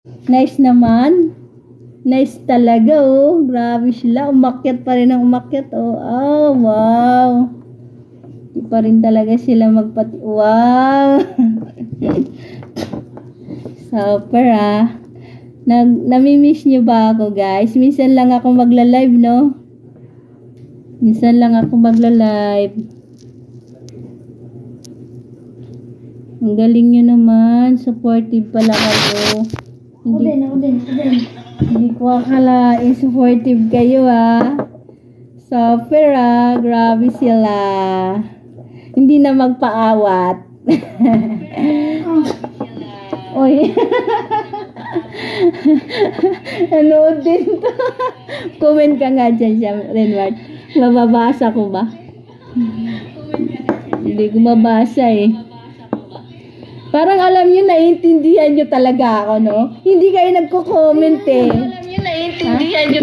Nice naman. Nice talaga, oh. Grabe sila. Umakyat pa rin ang umakyat, oh. Oh, wow. Di pa rin talaga sila magpati. Wow. Super, ah. Namimiss nyo ba ako, guys? Minsan lang ako magla-live, no? Minsan lang ako magla-live. Ang galing nyo naman. Supportive pala kayo. Ako din. Hindi ko akalain supportive kayo, ah. Super, ah. Grabe sila. Hindi na magpaawat. Oy. Nanood din to. Comment ka nga dyan siya, Renward. Mababasa ko ba? Hindi ko mabasa eh. Parang alam nyo, naiintindihan nyo talaga ako, no? Hindi kayo nagko-comment eh. Alam niyo, naiintindihan niyo